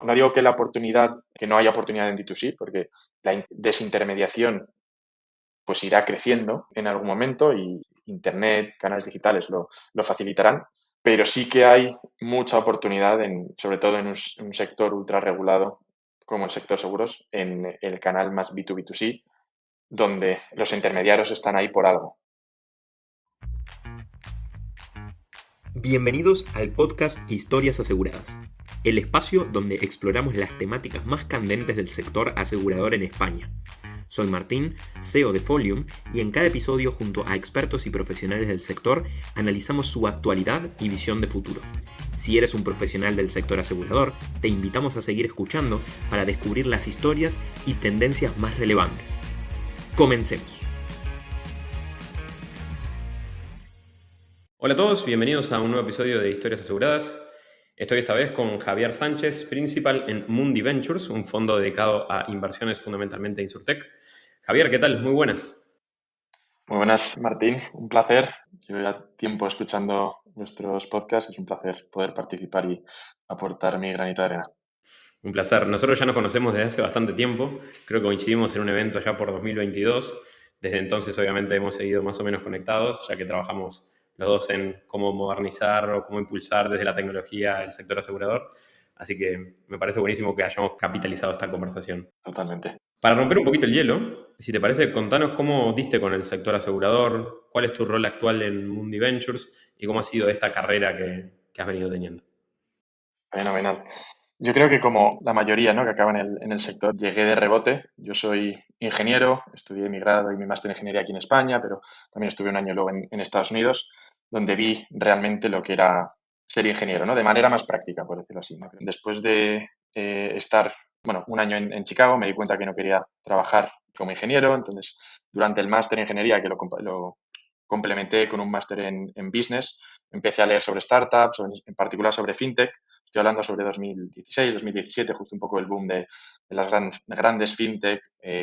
No digo que no haya oportunidad en D2C, porque la desintermediación pues irá creciendo en algún momento y Internet, canales digitales lo facilitarán, pero sí que hay mucha oportunidad, sobre todo en un sector ultra regulado como el sector seguros, en el canal más B2B2C, donde los intermediarios están ahí por algo. Bienvenidos al podcast Historias Aseguradas, el espacio donde exploramos las temáticas más candentes del sector asegurador en España. Soy Martín, CEO de Folium, y en cada episodio junto a expertos y profesionales del sector analizamos su actualidad y visión de futuro. Si eres un profesional del sector asegurador, te invitamos a seguir escuchando para descubrir las historias y tendencias más relevantes. Comencemos. Hola a todos, bienvenidos a un nuevo episodio de Historias Aseguradas. Estoy esta vez con Javier Sánchez, principal en Mundi Ventures, un fondo dedicado a inversiones fundamentalmente en Insurtech. Javier, ¿qué tal? Muy buenas. Muy buenas, Martín. Un placer. Llevo ya tiempo escuchando vuestros podcasts. Es un placer poder participar y aportar mi granito de arena. Un placer. Nosotros ya nos conocemos desde hace bastante tiempo. Creo que coincidimos en un evento ya por 2022. Desde entonces, obviamente, hemos seguido más o menos conectados, ya que trabajamos los dos en cómo modernizar o cómo impulsar desde la tecnología el sector asegurador. Así que me parece buenísimo que hayamos capitalizado esta conversación. Totalmente. Para romper un poquito el hielo, si te parece, contanos cómo diste con el sector asegurador, cuál es tu rol actual en Mundi Ventures y cómo ha sido esta carrera que has venido teniendo. Fenomenal. Yo creo que como la mayoría, ¿no?, que acaba en el sector, llegué de rebote. Yo soy ingeniero, estudié mi grado y mi máster en ingeniería aquí en España, pero también estuve un año luego en Estados Unidos, donde vi realmente lo que era ser ingeniero, ¿no?, de manera más práctica, por decirlo así, ¿no? Después de estar, bueno, un año en Chicago, me di cuenta que no quería trabajar como ingeniero. Entonces, durante el máster en ingeniería, que lo complementé con un máster en business, empecé a leer sobre startups, en particular sobre fintech. Estoy hablando sobre 2016, 2017, justo un poco el boom de las grandes fintech,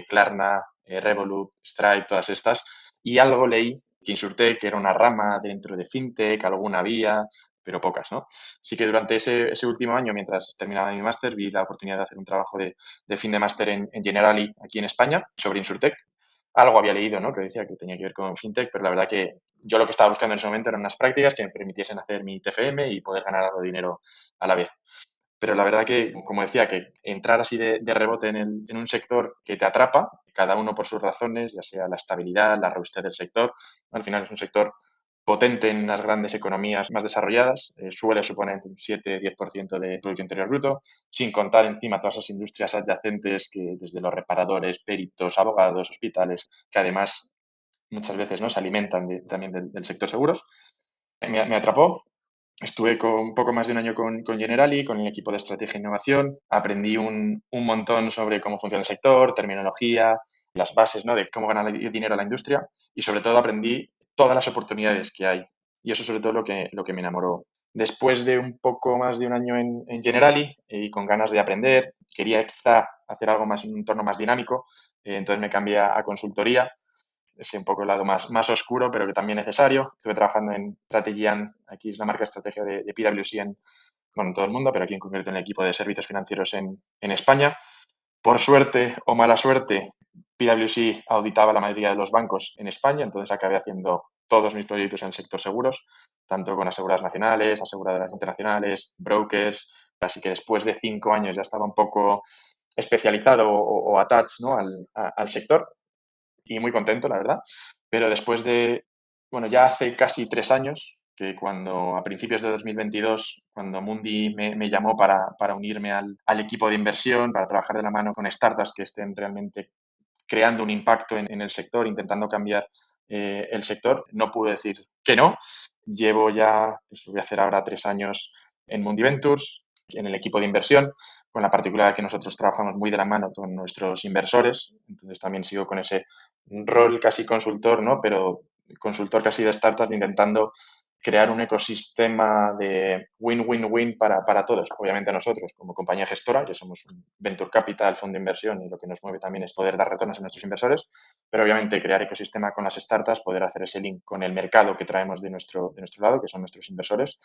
Klarna, Revolut, Stripe, todas estas. Y algo leí que Insurtech era una rama dentro de fintech, alguna había, pero pocas, ¿no? Así que durante ese último año, mientras terminaba mi máster, vi la oportunidad de hacer un trabajo de fin de máster en Generali aquí en España sobre Insurtech. Algo había leído, ¿no?, que decía que tenía que ver con fintech, pero la verdad que yo lo que estaba buscando en ese momento eran unas prácticas que me permitiesen hacer mi TFM y poder ganar algo de dinero a la vez. Pero la verdad que, como decía, que entrar así de rebote en un sector que te atrapa, cada uno por sus razones, ya sea la estabilidad, la robustez del sector, al final es un sector potente en las grandes economías más desarrolladas, suele suponer un 7-10% de Producto Interior Bruto, sin contar encima todas esas industrias adyacentes que desde los reparadores, peritos, abogados, hospitales, que además muchas veces, ¿no?, se alimentan también del sector seguros. Me atrapó. Estuve con un poco más de un año con Generali, con el equipo de estrategia e innovación. Aprendí un montón sobre cómo funciona el sector, terminología, las bases, ¿no?, de cómo ganar dinero a la industria, y sobre todo aprendí todas las oportunidades que hay. Y eso sobre todo lo que me enamoró. Después de un poco más de un año en Generali y con ganas de aprender, quería quizá hacer algo más en un entorno más dinámico, entonces me cambié a consultoría. Es un poco el lado más oscuro, pero que también necesario. Estuve trabajando en Strategy aquí es la marca de estrategia de PwC bueno, en todo el mundo, pero aquí en concreto en el equipo de servicios financieros en España. Por suerte o mala suerte, PwC auditaba la mayoría de los bancos en España, entonces acabé haciendo todos mis proyectos en el sector seguros, tanto con aseguradoras nacionales, aseguradoras internacionales, brokers. Así que después de 5 años ya estaba un poco especializado o attached, ¿no?, al sector, y muy contento, la verdad. Pero después bueno, ya hace casi 3 años, que cuando a principios de 2022, cuando Mundi me llamó para unirme al equipo de inversión, para trabajar de la mano con startups que estén realmente creando un impacto en el sector, intentando cambiar el sector, no pude decir que no. Llevo ya, pues voy a hacer ahora 3 años en Mundi Ventures, en el equipo de inversión, con la particularidad que nosotros trabajamos muy de la mano con nuestros inversores. Entonces también sigo con ese rol casi consultor, ¿no?, pero consultor casi de startups, intentando crear un ecosistema de win-win-win para todos. Obviamente nosotros, como compañía gestora, que somos un venture capital, fondo de inversión, y lo que nos mueve también es poder dar retornos a nuestros inversores, pero obviamente crear ecosistema con las startups, poder hacer ese link con el mercado que traemos de nuestro lado, que son nuestros inversores,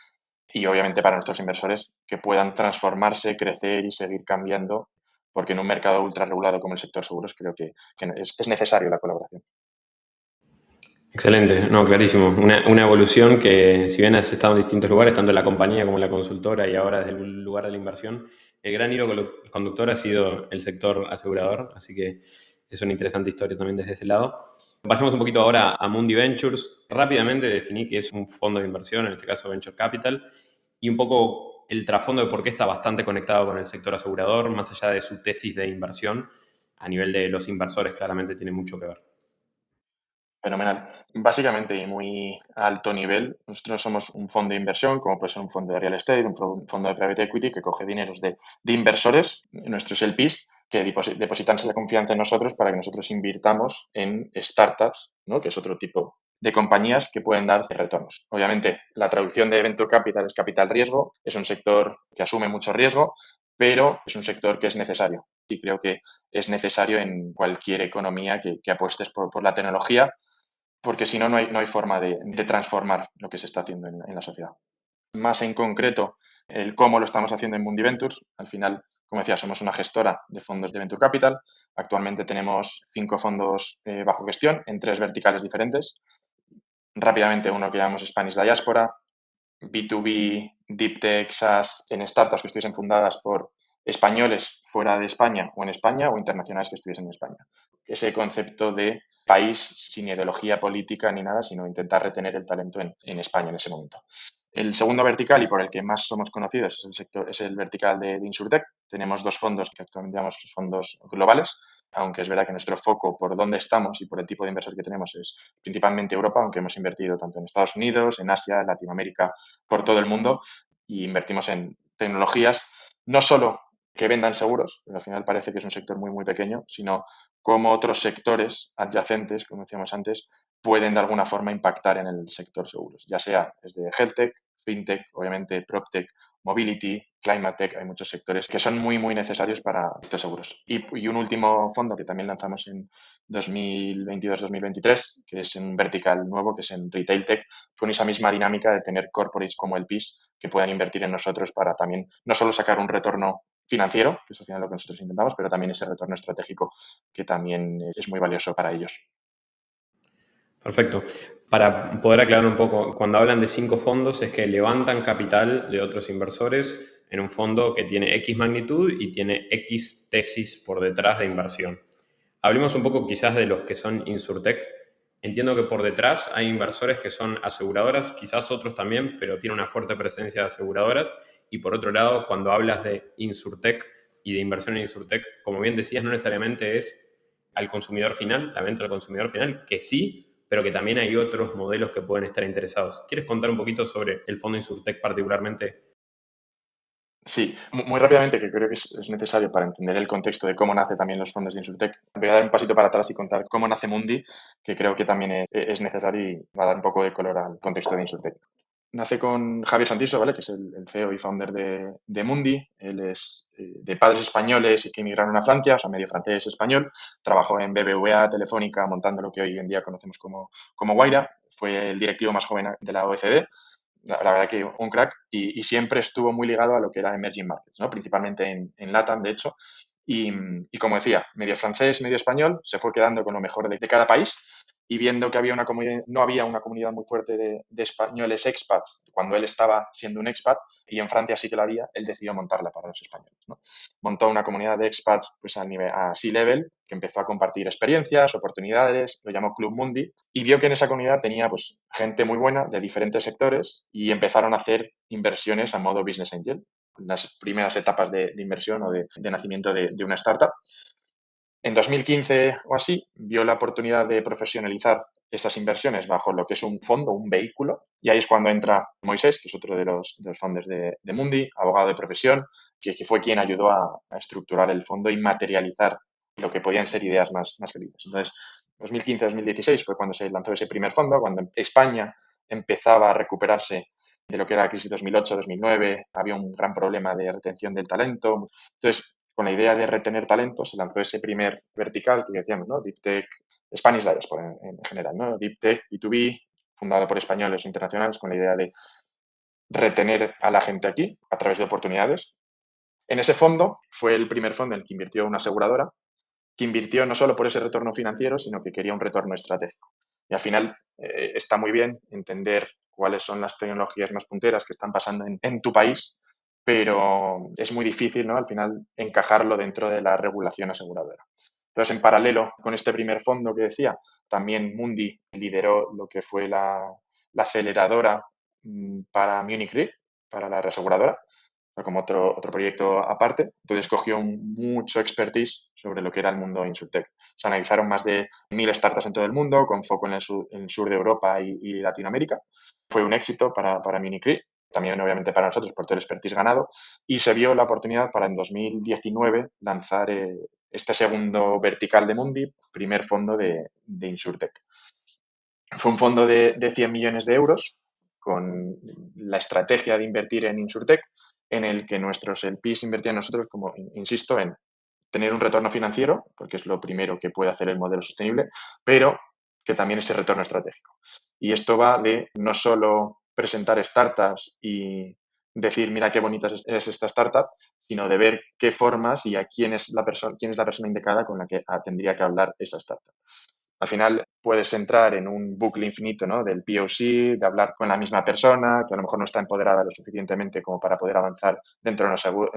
y obviamente para nuestros inversores que puedan transformarse, crecer y seguir cambiando, porque en un mercado ultra regulado como el sector seguros creo que es necesario la colaboración. Excelente, no, clarísimo. Una evolución que, si bien has estado en distintos lugares, tanto en la compañía como en la consultora y ahora desde el lugar de la inversión, el gran hilo conductor ha sido el sector asegurador, así que es una interesante historia también desde ese lado. Vayamos un poquito ahora a Mundi Ventures. Rápidamente definí que es un fondo de inversión, en este caso Venture Capital, y un poco el trasfondo de por qué está bastante conectado con el sector asegurador, más allá de su tesis de inversión, a nivel de los inversores claramente tiene mucho que ver. Fenomenal. Básicamente y muy alto nivel, nosotros somos un fondo de inversión, como puede ser un fondo de real estate, un fondo de private equity que coge dineros de inversores, nuestros LPs, que depositan la confianza en nosotros para que nosotros invirtamos en startups, ¿no? Que es otro tipo de compañías que pueden dar retornos. Obviamente, la traducción de venture capital es capital riesgo, es un sector que asume mucho riesgo, pero es un sector que es necesario. Y creo que es necesario en cualquier economía que apuestes por la tecnología, porque si no, no hay forma de transformar lo que se está haciendo en la sociedad. Más en concreto, el cómo lo estamos haciendo en Mundi Ventures. Al final, como decía, somos una gestora de fondos de Venture Capital. Actualmente tenemos 5 fondos bajo gestión en 3 verticales diferentes. Rápidamente, uno que llamamos Spanish Diaspora, B2B, Deep Tech, SaaS, en startups que estuviesen fundadas por españoles fuera de España o en España o internacionales que estuviesen en España. Ese concepto de país sin ideología política ni nada, sino intentar retener el talento en España en ese momento. El segundo vertical y por el que más somos conocidos es el vertical de Insurtech. Tenemos 2 fondos que actualmente llamamos fondos globales, aunque es verdad que nuestro foco por dónde estamos y por el tipo de inversor que tenemos es principalmente Europa, aunque hemos invertido tanto en Estados Unidos, en Asia, en Latinoamérica, por todo el mundo, y invertimos en tecnologías no solo que vendan seguros, porque al final parece que es un sector muy pequeño, sino cómo otros sectores adyacentes, como decíamos antes, pueden de alguna forma impactar en el sector seguros, ya sea desde HealthTech, FinTech, obviamente PropTech, Mobility, Climate Tech, hay muchos sectores que son muy necesarios para estos seguros. Y un último fondo que también lanzamos en 2022-2023, que es un vertical nuevo, que es en Retail Tech, con esa misma dinámica de tener corporates como el PIS que puedan invertir en nosotros para también no solo sacar un retorno financiero, que es al final lo que nosotros intentamos, pero también ese retorno estratégico que también es muy valioso para ellos. Perfecto. Para poder aclarar un poco, cuando hablan de 5 fondos es que levantan capital de otros inversores en un fondo que tiene X magnitud y tiene X tesis por detrás de inversión. Hablemos un poco quizás de los que son Insurtech. Entiendo que por detrás hay inversores que son aseguradoras, quizás otros también, pero tiene una fuerte presencia de aseguradoras. Y por otro lado, cuando hablas de Insurtech y de inversión en Insurtech, como bien decías, no necesariamente es al consumidor final, la venta al consumidor final, que sí, pero que también hay otros modelos que pueden estar interesados. ¿Quieres contar un poquito sobre el fondo Insurtech particularmente? Sí, muy rápidamente, que creo que es necesario para entender el contexto de cómo nace también los fondos de Insurtech. Voy a dar un pasito para atrás y contar cómo nace Mundi, que creo que también es necesario y va a dar un poco de color al contexto de Insurtech. Nace con Javier Santiso, ¿vale? Que es el CEO y founder de Mundi. Él es de padres españoles y que emigraron a Francia, o sea, medio francés español. Trabajó en BBVA, Telefónica, montando lo que hoy en día conocemos como Wayra. Fue el directivo más joven de la OECD. La verdad que un crack y siempre estuvo muy ligado a lo que era emerging markets, ¿no? Principalmente en LATAM, de hecho. Y como decía, medio francés, medio español, se fue quedando con lo mejor de cada país y viendo que había no había una comunidad muy fuerte de españoles expats cuando él estaba siendo un expat y en Francia sí que la había, él decidió montarla para los españoles, ¿no? Montó una comunidad de expats pues a C-level que empezó a compartir experiencias, oportunidades, lo llamó Club Mundi y vio que en esa comunidad tenía pues gente muy buena de diferentes sectores y empezaron a hacer inversiones a modo business angel, las primeras etapas de inversión o de nacimiento de una startup. En 2015 o así, vio la oportunidad de profesionalizar esas inversiones bajo lo que es un fondo, un vehículo, y ahí es cuando entra Moisés, que es otro de los founders de Mundi, abogado de profesión, que fue quien ayudó a estructurar el fondo y materializar lo que podían ser ideas más felices. Entonces, 2015-2016 fue cuando se lanzó ese primer fondo, cuando España empezaba a recuperarse de lo que era la crisis 2008-2009, había un gran problema de retención del talento. Entonces, con la idea de retener talento, se lanzó ese primer vertical que decíamos, ¿no? Deep Tech, Spanish Diaspora en general, ¿no? Deep Tech, B2B, fundado por españoles internacionales con la idea de retener a la gente aquí a través de oportunidades. En ese fondo fue el primer fondo en el que invirtió una aseguradora, que invirtió no solo por ese retorno financiero, sino que quería un retorno estratégico. Y al final está muy bien entender cuáles son las tecnologías más punteras que están pasando en tu país, pero es muy difícil, ¿no?, al final encajarlo dentro de la regulación aseguradora. Entonces, en paralelo con este primer fondo que decía, también Mundi lideró lo que fue la aceleradora para Munich Re, para la reaseguradora, como otro proyecto aparte. Entonces cogió mucho expertise sobre lo que era el mundo InsurTech. Se analizaron más de 1.000 startups en todo el mundo, con foco en el sur de Europa y Latinoamérica. Fue un éxito para Munich Re, también obviamente para nosotros por todo el expertise ganado, y se vio la oportunidad para en 2019 lanzar este segundo vertical de Mundi, primer fondo de InsurTech. Fue un fondo de 100 millones de euros con la estrategia de invertir en InsurTech, en el que nuestros LPs invertían nosotros, como insisto, en tener un retorno financiero, porque es lo primero que puede hacer el modelo sostenible, pero que también ese retorno estratégico. Y esto va de no solo presentar startups y decir, mira qué bonita es esta startup, sino de ver qué formas y a quién es la persona indicada con la que tendría que hablar esa startup. Al final puedes entrar en un bucle infinito, ¿no?, del POC, de hablar con la misma persona, que a lo mejor no está empoderada lo suficientemente como para poder avanzar dentro de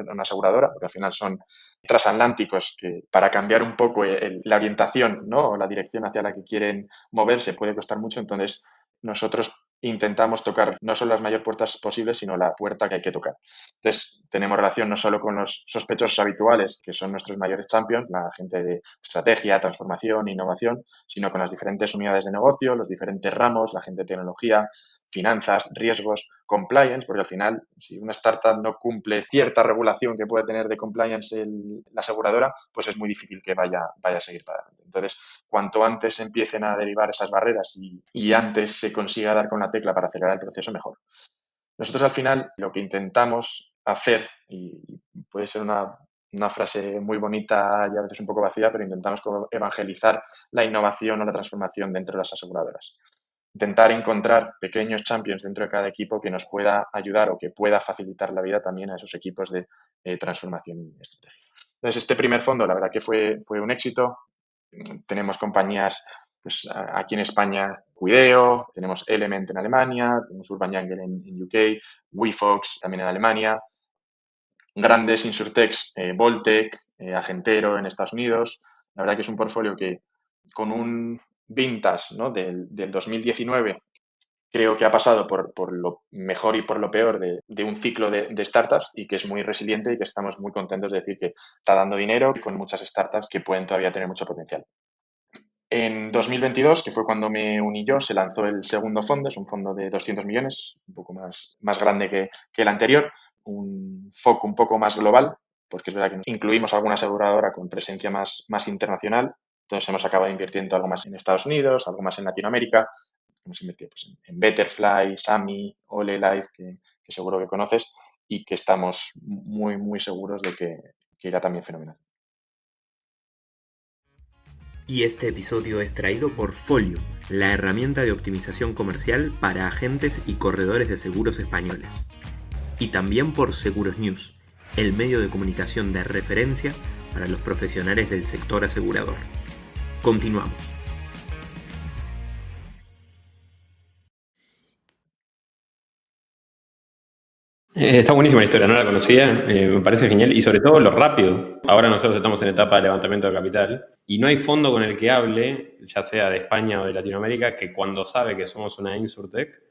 una aseguradora, porque al final son transatlánticos que para cambiar un poco la orientación, ¿no?, o la dirección hacia la que quieren moverse puede costar mucho. Entonces, nosotros intentamos tocar no solo las mayores puertas posibles, sino la puerta que hay que tocar. Entonces, tenemos relación no solo con los sospechosos habituales, que son nuestros mayores champions, la gente de estrategia, transformación, innovación, sino con las diferentes unidades de negocio, los diferentes ramos, la gente de tecnología, finanzas, riesgos, compliance, porque al final, si una startup no cumple cierta regulación que puede tener de compliance la aseguradora, pues es muy difícil que vaya a seguir para adelante. Entonces, cuanto antes empiecen a derivar esas barreras y antes se consiga dar con la tecla para acelerar el proceso, mejor. Nosotros al final lo que intentamos hacer, y puede ser una frase muy bonita y a veces un poco vacía, pero intentamos como evangelizar la innovación o la transformación dentro de las aseguradoras. Intentar encontrar pequeños champions dentro de cada equipo que nos pueda ayudar o que pueda facilitar la vida también a esos equipos de transformación y estrategia. Entonces, este primer fondo, la verdad que fue un éxito. Tenemos compañías pues, aquí en España, Cuideo, tenemos Element en Alemania, tenemos Urban Jungle en UK, WeFox también en Alemania, grandes insurtechs, Voltec, Agentero en Estados Unidos. La verdad que es un portfolio que con un vintage, ¿no?, del 2019 creo que ha pasado por lo mejor y por lo peor de un ciclo de startups y que es muy resiliente y que estamos muy contentos de decir que está dando dinero con muchas startups que pueden todavía tener mucho potencial. En 2022, que fue cuando me uní yo, se lanzó el segundo fondo, es un fondo de 200 millones, un poco más grande que el anterior, un foco un poco más global, porque es verdad que incluimos alguna aseguradora con presencia más internacional. Entonces hemos acabado invirtiendo algo más en Estados Unidos, algo más en Latinoamérica. Hemos invertido pues, en Betterfly, Sami, Ole Life, que seguro que conoces, y que estamos muy seguros de que irá también fenomenal. Y este episodio es traído por Folium, la herramienta de optimización comercial para agentes y corredores de seguros españoles. Y también por Seguros News, el medio de comunicación de referencia para los profesionales del sector asegurador. Continuamos. Está buenísima la historia, no la conocía, me parece genial y sobre todo lo rápido. Ahora nosotros estamos en etapa de levantamiento de capital y no hay fondo con el que hable, ya sea de España o de Latinoamérica, que cuando sabe que somos una InsurTech,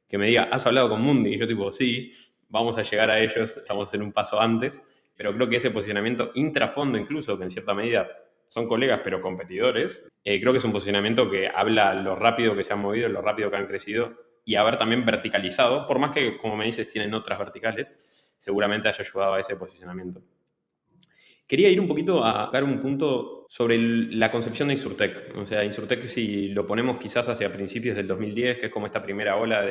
que me diga, ¿has hablado con Mundi? Y yo tipo, sí, vamos a llegar a ellos, estamos en un paso antes, pero creo que ese posicionamiento intrafondo incluso, que en cierta medida son colegas pero competidores, creo que es un posicionamiento que habla lo rápido que se han movido, lo rápido que han crecido y haber también verticalizado, por más que, como me dices, tienen otras verticales, seguramente haya ayudado a ese posicionamiento. Quería ir un poquito a tocar un punto sobre la concepción de InsurTech. O sea, InsurTech, si lo ponemos quizás hacia principios del 2010, que es como esta primera ola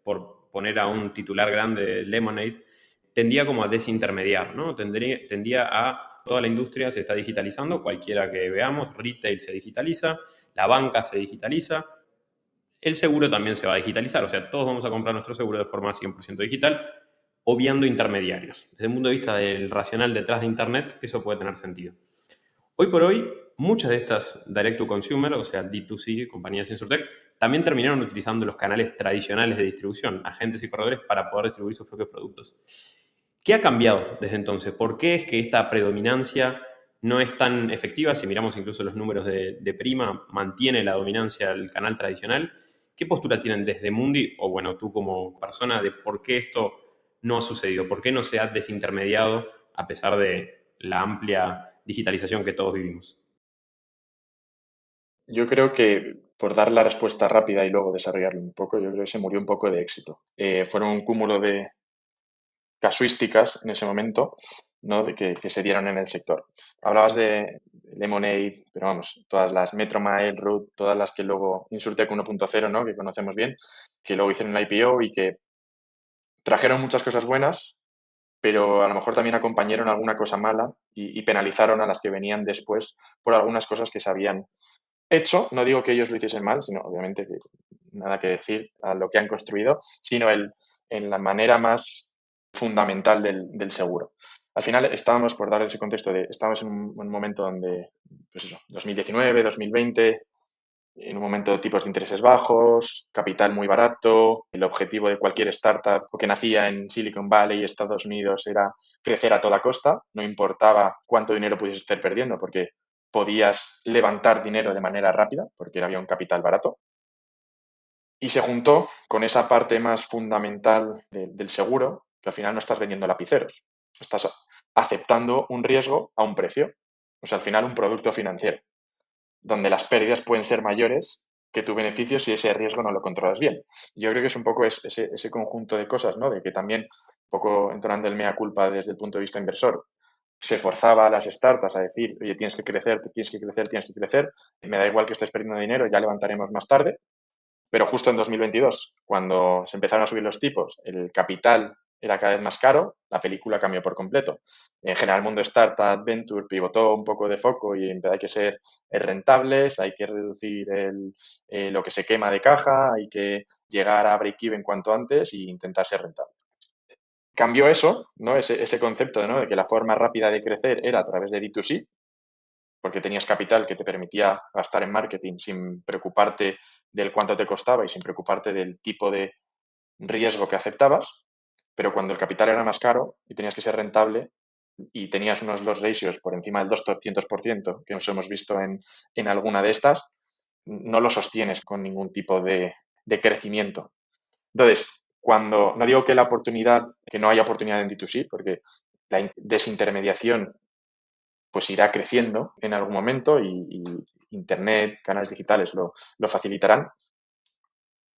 por poner a un titular grande de Lemonade, tendía como a desintermediar, ¿no? Tendía a toda la industria se está digitalizando, cualquiera que veamos, retail se digitaliza, la banca se digitaliza, el seguro también se va a digitalizar. O sea, todos vamos a comprar nuestro seguro de forma 100% digital, obviando intermediarios. Desde el punto de vista del racional detrás de Internet, eso puede tener sentido. Hoy por hoy, muchas de estas direct to consumer, o sea, D2C, compañías InsurTech, también terminaron utilizando los canales tradicionales de distribución, agentes y corredores, para poder distribuir sus propios productos. ¿Qué ha cambiado desde entonces? ¿Por qué es que esta predominancia no es tan efectiva? Si miramos incluso los números de Prima, mantiene la dominancia del canal tradicional. ¿Qué postura tienen desde Mundi, o bueno, tú como persona, de por qué esto no ha sucedido? ¿Por qué no se ha desintermediado a pesar de la amplia digitalización que todos vivimos? Yo creo que, por dar la respuesta rápida y luego desarrollarlo un poco, yo creo que se murió un poco de éxito. Fueron un cúmulo de casuísticas en ese momento, ¿no? Que se dieron en el sector. Hablabas de Lemonade, pero vamos, todas las Metromile, Root, todas las que luego Insurtech 1.0, ¿no? Que conocemos bien, que luego hicieron la IPO y que trajeron muchas cosas buenas, pero a lo mejor también acompañaron alguna cosa mala y penalizaron a las que venían después por algunas cosas que se habían hecho. No digo que ellos lo hiciesen mal, sino obviamente que nada que decir a lo que han construido, sino en la manera más fundamental del seguro. Al final estábamos, por dar ese contexto, estábamos en un momento donde, pues eso, 2019, 2020, en un momento de tipos de intereses bajos, capital muy barato, el objetivo de cualquier startup que nacía en Silicon Valley, Estados Unidos, era crecer a toda costa, no importaba cuánto dinero pudieses estar perdiendo, porque podías levantar dinero de manera rápida, porque había un capital barato. Y se juntó con esa parte más fundamental del seguro, que al final no estás vendiendo lapiceros, estás aceptando un riesgo a un precio, o sea, al final un producto financiero donde las pérdidas pueden ser mayores que tu beneficio si ese riesgo no lo controlas bien. Yo creo que es un poco ese conjunto de cosas, ¿no? De que también, un poco entonando el mea culpa desde el punto de vista inversor, se forzaba a las startups a decir, oye, tienes que crecer, tienes que crecer, tienes que crecer, me da igual que estés perdiendo dinero, ya levantaremos más tarde, pero justo en 2022, cuando se empezaron a subir los tipos, el capital era cada vez más caro, la película cambió por completo. En general, el mundo startup, venture, pivotó un poco de foco y hay que ser rentables, hay que reducir lo que se quema de caja, hay que llegar a break-even cuanto antes e intentar ser rentable. Cambió eso, ¿no? Ese concepto, ¿no? De que la forma rápida de crecer era a través de D2C, porque tenías capital que te permitía gastar en marketing sin preocuparte del cuánto te costaba y sin preocuparte del tipo de riesgo que aceptabas, pero cuando el capital era más caro y tenías que ser rentable y tenías unos loss ratios por encima del 200% que nos hemos visto en alguna de estas, no lo sostienes con ningún tipo de crecimiento. Entonces, cuando no digo que la oportunidad, que no haya oportunidad en D2C, porque la desintermediación pues irá creciendo en algún momento y Internet, canales digitales lo facilitarán,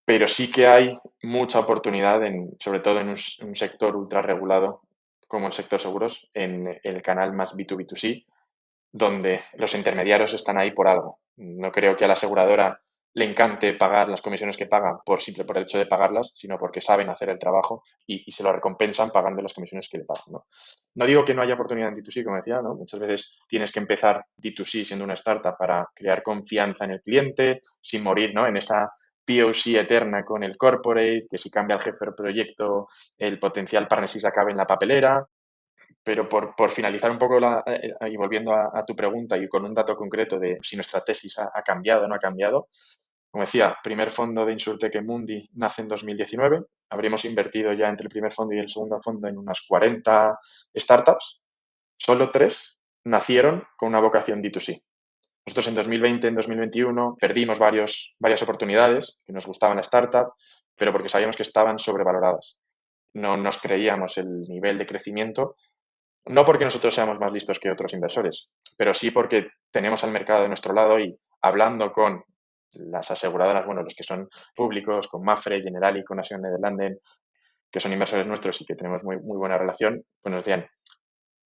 pero sí que hay mucha oportunidad, sobre todo en un sector ultra regulado como el sector seguros, en el canal más B2B2C, donde los intermediarios están ahí por algo. No creo que a la aseguradora le encante pagar las comisiones que pagan por el hecho de pagarlas, sino porque saben hacer el trabajo y se lo recompensan pagando las comisiones que le pagan, ¿no? No digo que no haya oportunidad en D2C, como decía, ¿no? Muchas veces tienes que empezar D2C siendo una startup para crear confianza en el cliente, sin morir, ¿no? En esa POC eterna con el corporate, que si cambia el jefe del proyecto, el potencial partnership acabe en la papelera. Pero por finalizar un poco y volviendo a tu pregunta y con un dato concreto de si nuestra tesis ha cambiado o no ha cambiado, como decía, primer fondo de Insurtech en Mundi nace en 2019. Habríamos invertido ya entre el primer fondo y el segundo fondo en unas 40 startups. Solo 3 nacieron con una vocación D2C. Nosotros en 2020, en 2021, perdimos varias oportunidades que nos gustaban la startup, pero porque sabíamos que estaban sobrevaloradas. No nos creíamos el nivel de crecimiento, no porque nosotros seamos más listos que otros inversores, pero sí porque tenemos al mercado de nuestro lado y hablando con las aseguradoras, bueno, los que son públicos, con Mapfre, Generali, con Nación Nederlanden, que son inversores nuestros y que tenemos muy buena relación, pues nos decían,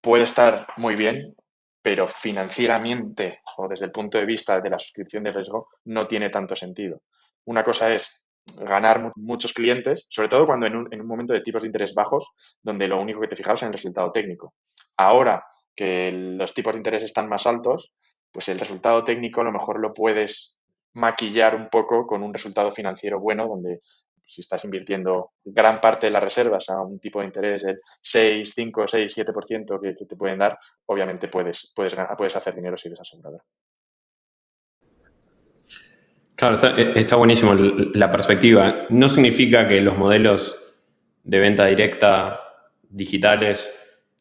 puede estar muy bien, pero financieramente o desde el punto de vista de la suscripción de riesgo no tiene tanto sentido. Una cosa es ganar muchos clientes, sobre todo cuando en un momento de tipos de interés bajos, donde lo único que te fijabas es en el resultado técnico. Ahora que los tipos de interés están más altos, pues el resultado técnico a lo mejor lo puedes maquillar un poco con un resultado financiero bueno, donde si estás invirtiendo gran parte de las reservas a un tipo de interés del 6, 5, 6, 7% que te pueden dar, obviamente puedes hacer dinero si eres asegurador. Claro, está buenísimo la perspectiva. No significa que los modelos de venta directa digitales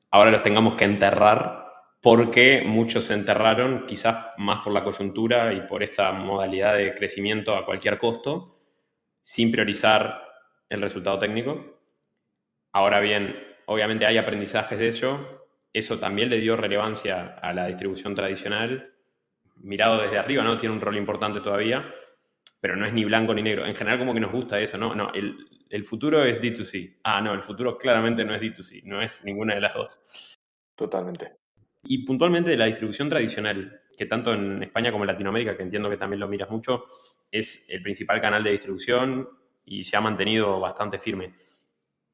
ahora los tengamos que enterrar, porque muchos se enterraron quizás más por la coyuntura y por esta modalidad de crecimiento a cualquier costo, sin priorizar el resultado técnico. Ahora bien, obviamente hay aprendizajes de ello. Eso también le dio relevancia a la distribución tradicional. Mirado desde arriba, ¿no? Tiene un rol importante todavía, pero no es ni blanco ni negro. En general como que nos gusta eso, ¿no? No, el futuro es D2C. Ah, no, el futuro claramente no es D2C, no es ninguna de las dos. Totalmente. Y puntualmente de la distribución tradicional, que tanto en España como en Latinoamérica, que entiendo que también lo miras mucho, es el principal canal de distribución y se ha mantenido bastante firme.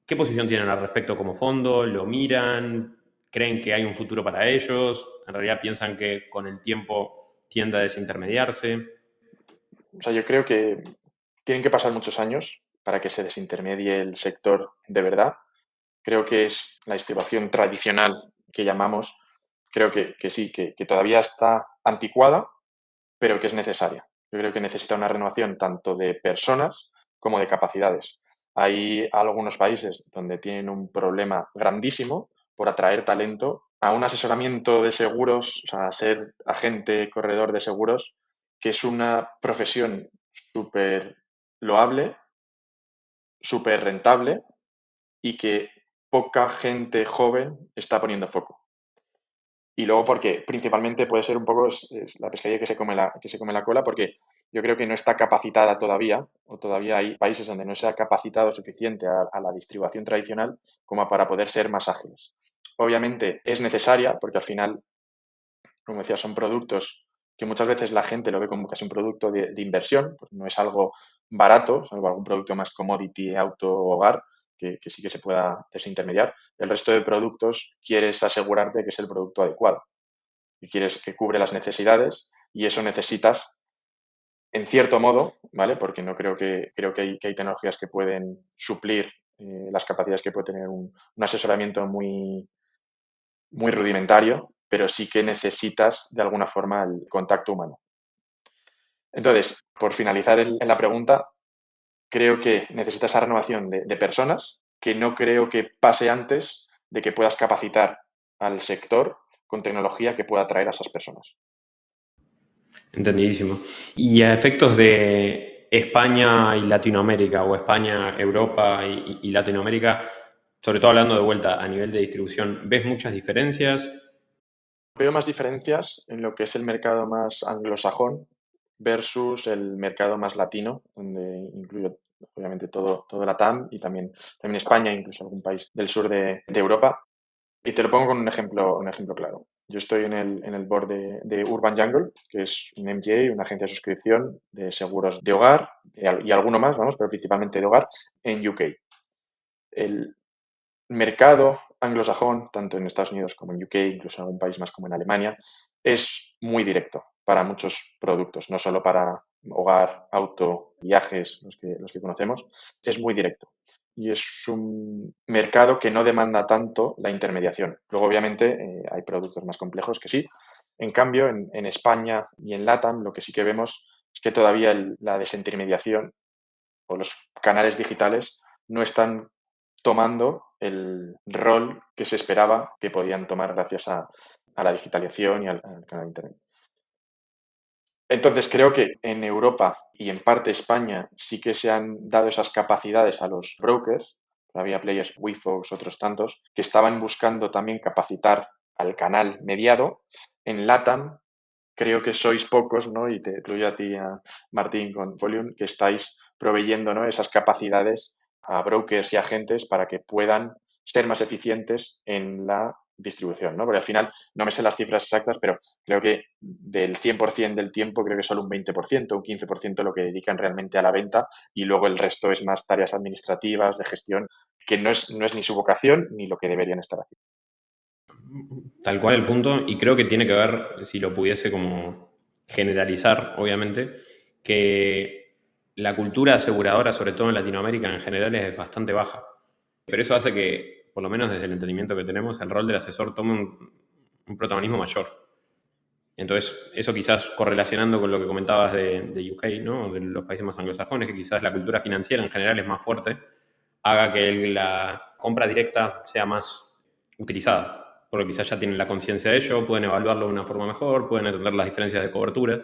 ¿Qué posición tienen al respecto como fondo? ¿Lo miran? ¿Creen que hay un futuro para ellos? ¿En realidad piensan que con el tiempo tiende a desintermediarse? O sea, yo creo que tienen que pasar muchos años para que se desintermedie el sector de verdad. Creo que es la distribución tradicional que llamamos, creo que sí, que todavía está anticuada, pero que es necesaria. Yo creo que necesita una renovación tanto de personas como de capacidades. Hay algunos países donde tienen un problema grandísimo por atraer talento a un asesoramiento de seguros, o sea, a ser agente corredor de seguros, que es una profesión súper loable, súper rentable y que poca gente joven está poniendo foco. Y luego porque principalmente puede ser un poco es la pescadilla que se come la cola, porque yo creo que no está capacitada todavía, o todavía hay países donde no se ha capacitado suficiente a la distribución tradicional como para poder ser más ágiles. Obviamente es necesaria, porque al final, como decía, son productos que muchas veces la gente lo ve como casi un producto de inversión, pues no es algo barato, salvo algún producto más commodity, auto, hogar, que sí que se pueda desintermediar. El resto de productos quieres asegurarte que es el producto adecuado y quieres que cubre las necesidades y eso necesitas en cierto modo, ¿vale? Porque no creo que hay tecnologías que pueden suplir las capacidades que puede tener un asesoramiento muy rudimentario, pero sí que necesitas de alguna forma el contacto humano. Entonces, por finalizar en la pregunta, creo que necesitas esa renovación de personas, que no creo que pase antes de que puedas capacitar al sector con tecnología que pueda atraer a esas personas. Entendidísimo. Y a efectos de España y Latinoamérica, o España, Europa y Latinoamérica, sobre todo hablando de vuelta a nivel de distribución, ¿ves muchas diferencias? Veo más diferencias en lo que es el mercado más anglosajón versus el mercado más latino, donde incluyo obviamente todo LATAM y también España, incluso algún país del sur de Europa. Y te lo pongo con un ejemplo claro. Yo estoy en el board de Urban Jungle, que es un MGA, una agencia de suscripción de seguros de hogar y alguno más, vamos, pero principalmente de hogar en UK. El mercado anglosajón, tanto en Estados Unidos como en UK, incluso en algún país más como en Alemania, es muy directo para muchos productos, no solo para hogar, auto, viajes, los que conocemos, es muy directo. Y es un mercado que no demanda tanto la intermediación. Luego, obviamente, hay productos más complejos que sí. En cambio, en España y en LATAM, lo que sí que vemos es que todavía la desintermediación o los canales digitales no están tomando el rol que se esperaba que podían tomar gracias a la digitalización y al canal de Internet. Entonces, creo que en Europa y en parte España sí que se han dado esas capacidades a los brokers. Había players, WeFox, otros tantos, que estaban buscando también capacitar al canal mediado. En LATAM creo que sois pocos, ¿no? Y te incluyo a ti, a Martín, con Folium, que estáis proveyendo, ¿no?, esas capacidades a brokers y agentes para que puedan ser más eficientes en la distribución, ¿no? Porque al final, no me sé las cifras exactas, pero creo que del 100% del tiempo, creo que solo un 20%, un 15% lo que dedican realmente a la venta y luego el resto es más tareas administrativas, de gestión, que no es ni su vocación ni lo que deberían estar haciendo. Tal cual el punto, y creo que tiene que ver, si lo pudiese como generalizar, obviamente, que la cultura aseguradora, sobre todo en Latinoamérica en general, es bastante baja. Pero eso hace que, por lo menos desde el entendimiento que tenemos, el rol del asesor tome un protagonismo mayor. Entonces, eso quizás correlacionando con lo que comentabas de UK, ¿no? De los países más anglosajones, que quizás la cultura financiera en general es más fuerte, haga que la compra directa sea más utilizada, porque quizás ya tienen la conciencia de ello, pueden evaluarlo de una forma mejor, pueden entender las diferencias de coberturas,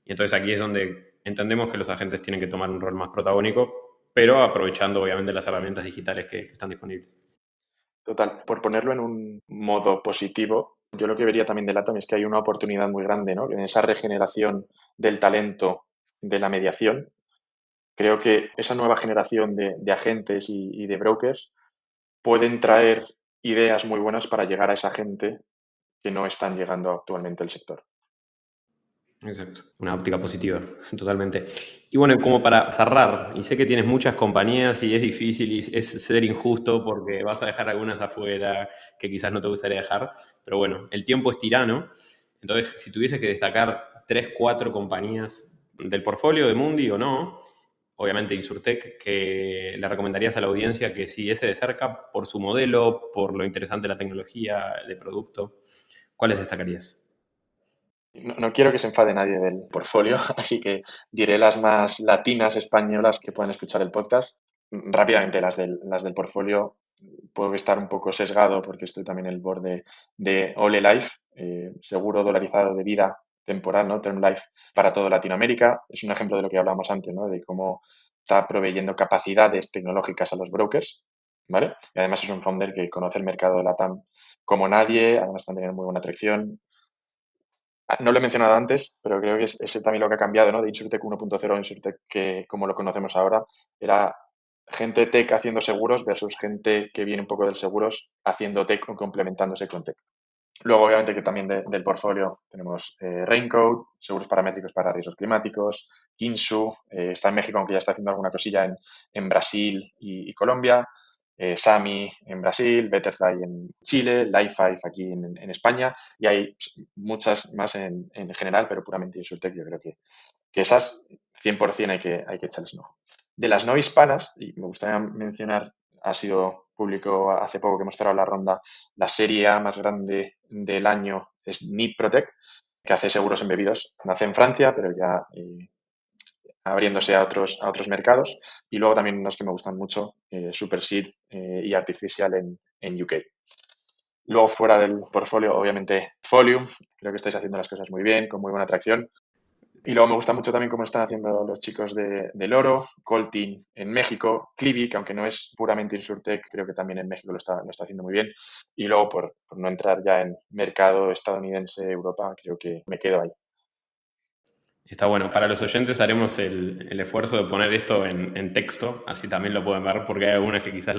y entonces aquí es donde entendemos que los agentes tienen que tomar un rol más protagónico, pero aprovechando obviamente las herramientas digitales que están disponibles. Total, por ponerlo en un modo positivo, yo lo que vería también de LATAM es que hay una oportunidad muy grande, ¿no? En esa regeneración del talento de la mediación. Creo que esa nueva generación de agentes y de brokers pueden traer ideas muy buenas para llegar a esa gente que no están llegando actualmente al sector. Exacto, una óptica positiva, totalmente. Y bueno, como para cerrar, y sé que tienes muchas compañías y es difícil y es ser injusto porque vas a dejar algunas afuera que quizás no te gustaría dejar, pero bueno, el tiempo es tirano. Entonces, si tuviese que destacar 3, 4 compañías del portfolio de Mundi o no, obviamente Insurtech, que le recomendarías a la audiencia que siguiese de cerca por su modelo, por lo interesante de la tecnología, de producto, ¿cuáles destacarías? No quiero que se enfade nadie del portfolio, así que diré las más latinas españolas que puedan escuchar el podcast. Rápidamente, las del portfolio, puedo estar un poco sesgado porque estoy también en el board de Ole Life, seguro dolarizado de vida temporal, ¿no? Term Life para toda Latinoamérica. Es un ejemplo de lo que hablamos antes, ¿no? De cómo está proveyendo capacidades tecnológicas a los brokers, ¿vale? Y además es un founder que conoce el mercado de la TAM como nadie, además también muy buena atracción. No lo he mencionado antes, pero creo que es también lo que ha cambiado, ¿no? De InsurTech 1.0 a InsurTech que, como lo conocemos ahora, era gente tech haciendo seguros versus gente que viene un poco del seguros haciendo tech o complementándose con tech. Luego, obviamente, que también del portfolio tenemos Raincoat, seguros paramétricos para riesgos climáticos, Kinsu, está en México, aunque ya está haciendo alguna cosilla en Brasil y Colombia, Sami en Brasil, Betterfly en Chile, Life5 aquí en España, y hay muchas más en general, pero puramente Insurtech, yo creo que esas 100% hay que echarles un ojo. De las no hispanas, y me gustaría mencionar, ha sido público hace poco que hemos cerrado la ronda, la serie A más grande del año es Nip Protect, que hace seguros embebidos. Nace en Francia, pero ya abriéndose a otros mercados. Y luego también unos que me gustan mucho, Superseed y Artificial en UK. Luego, fuera del portfolio, obviamente, Folium. Creo que estáis haciendo las cosas muy bien, con muy buena atracción. Y luego me gusta mucho también cómo están haciendo los chicos del Oro, Coltin en México, Clivi, que aunque no es puramente Insurtech, creo que también en México lo está haciendo muy bien. Y luego, por no entrar ya en mercado estadounidense, Europa, creo que me quedo ahí. Está bueno. Para los oyentes haremos el esfuerzo de poner esto en texto, así también lo pueden ver, porque hay algunas que quizás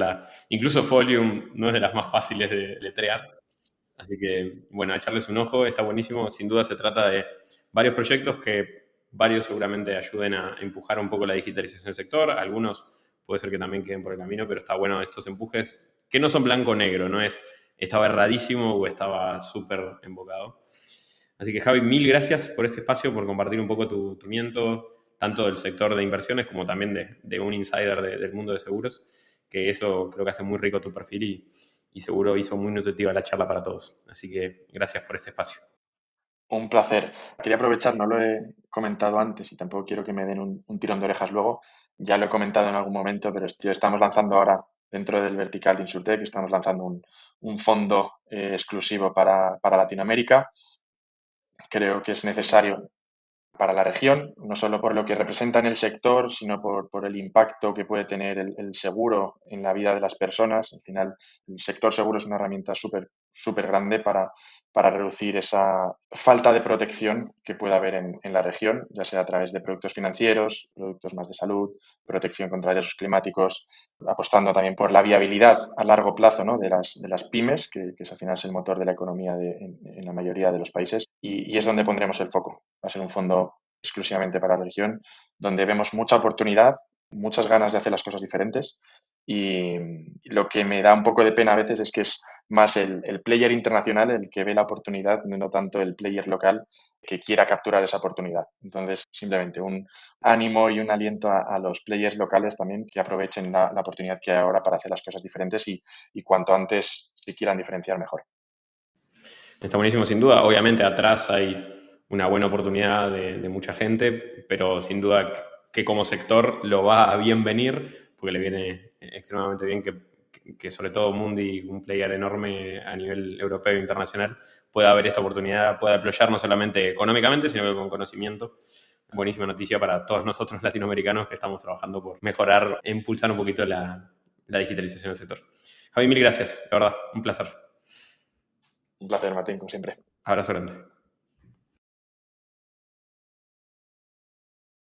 incluso Folium no es de las más fáciles de letrear. Así que, bueno, echarles un ojo, está buenísimo. Sin duda se trata de varios proyectos que varios seguramente ayuden a empujar un poco la digitalización del sector. Algunos puede ser que también queden por el camino, pero está bueno estos empujes que no son blanco-negro, no es estaba erradísimo o estaba súper embocado. Así que Javi, mil gracias por este espacio, por compartir un poco tu miento, tanto del sector de inversiones como también de un insider del mundo de seguros, que eso creo que hace muy rico tu perfil y seguro hizo muy nutritiva la charla para todos. Así que gracias por este espacio. Un placer. Quería aprovechar, no lo he comentado antes y tampoco quiero que me den un tirón de orejas luego. Ya lo he comentado en algún momento, pero estamos lanzando ahora dentro del vertical de Insurtech, estamos lanzando un fondo exclusivo para Latinoamérica. Creo que es necesario para la región, no solo por lo que representa en el sector, sino por el impacto que puede tener el seguro en la vida de las personas. Al final, el sector seguro es una herramienta súper grande para reducir esa falta de protección que puede haber en la región, ya sea a través de productos financieros, productos más de salud, protección contra riesgos climáticos, apostando también por la viabilidad a largo plazo, ¿no? de las pymes, que al final es el motor de la economía en la mayoría de los países, y es donde pondremos el foco. Va a ser un fondo exclusivamente para la región, donde vemos mucha oportunidad, muchas ganas de hacer las cosas diferentes, y lo que me da un poco de pena a veces es que es más el player internacional el que ve la oportunidad, no tanto el player local que quiera capturar esa oportunidad. Entonces, simplemente un ánimo y un aliento a los players locales también que aprovechen la oportunidad que hay ahora para hacer las cosas diferentes y cuanto antes se quieran diferenciar mejor. Está buenísimo, sin duda. Obviamente atrás hay una buena oportunidad de mucha gente, pero sin duda que como sector lo va a bien venir, porque le viene extremadamente bien que sobre todo Mundi, un player enorme a nivel europeo e internacional, pueda haber esta oportunidad, pueda deployar no solamente económicamente, sino que con conocimiento. Buenísima noticia para todos nosotros latinoamericanos que estamos trabajando por mejorar e impulsar un poquito la digitalización del sector. Javi, mil gracias, la verdad, un placer. Un placer, Martín, como siempre. Abrazo grande.